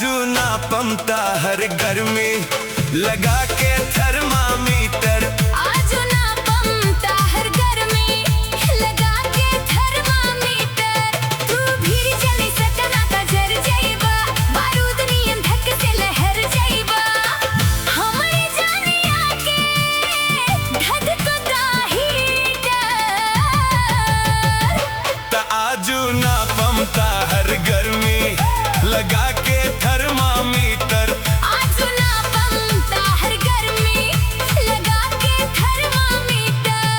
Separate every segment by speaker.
Speaker 1: आजू ना पमता हर गर्मी लगा के थर्मामीटर।
Speaker 2: आजू ना पमता हर गर्मी लगा के थर्मामीटर। तू भी जली सटना का जर जाइबा, बारूद नियन धक से लहर जाइबा। हमरे जानिया के धधकता हीटर।
Speaker 1: त आजू ना पमता हर गर्मी लगा के थर्मामीटर।
Speaker 2: आजू ना पमता हर गर्मी लगा के थर्मामीटर।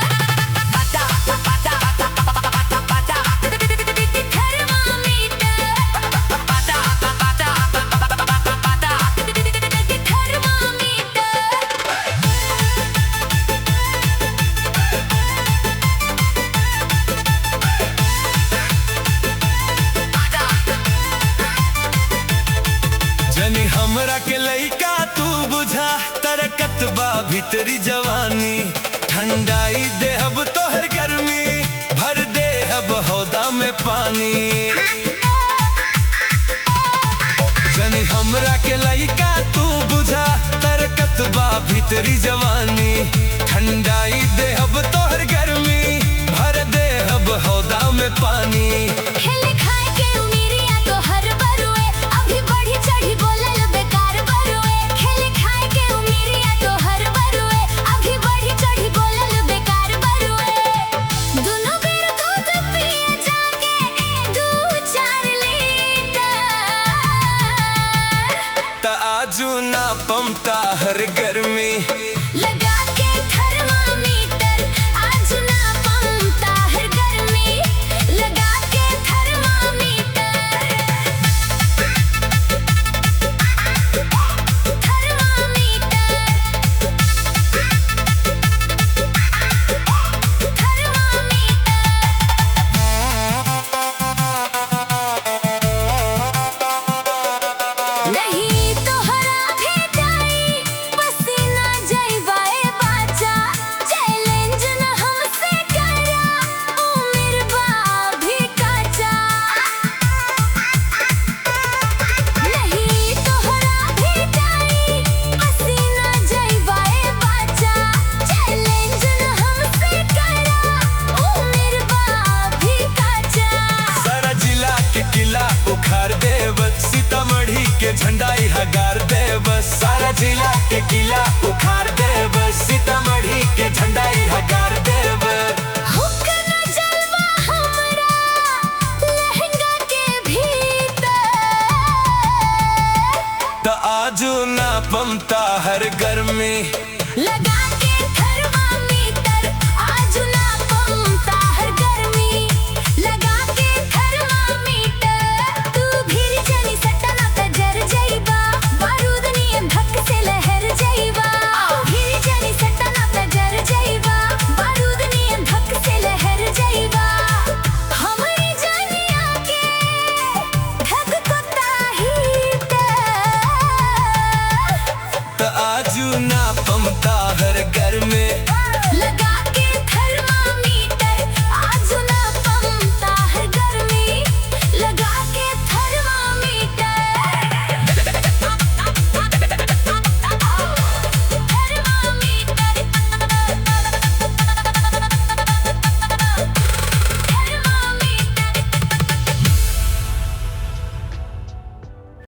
Speaker 1: जनी हमरा के लइका तू बुझा, तरकत बा भीतरी जवानी। ठंडाई देहब तोहर गर्मी, भर देहब हौदा में पानी। जनी हमरा के लइका तू बुझा, तरकत बा भीतरी जवानी। ठंडाई देहब तोहर गर्मी, भर देहब हौदा में पानी।
Speaker 2: खेले खाए के उमीरिया तो हर बरुए, अभी बढ़ी चढ़ी बोलल बेकार बरुए। खेले खाए के उमीरिया तो हर बरुए, अभी बढ़ी चढ़ी बोलल बेकार बरुए। दोनों बेर दूध पिए जाके 2-4 लीटर।
Speaker 1: त आजू ना पमता हर गर्मी
Speaker 2: लगा के थर्मामीटर। आजू ना पमता हर गर्मी लगा के थर्मामीटर। नहीं तोहरा भेटाई पसीना जइबाए बाचा। चैलेंज न हमसे करा, उम्र बा भी काचा। नहीं तोहरा भेटाई पसीना जइबाए बाचा। चैलेंज न हमसे करा, उम्र बा भी काचा।
Speaker 1: सारा जिला के किला उखाड़ देब, सीतामढ़ी के झंडा हगार देब। सारा जिला के किला उखाड़ देब, सीतामढ़ी के झंडा हगार देब।
Speaker 2: हुक न जलवा हमरा लहंगा के भीतर।
Speaker 1: त आजू ना पमता हर गर्मी
Speaker 2: लगा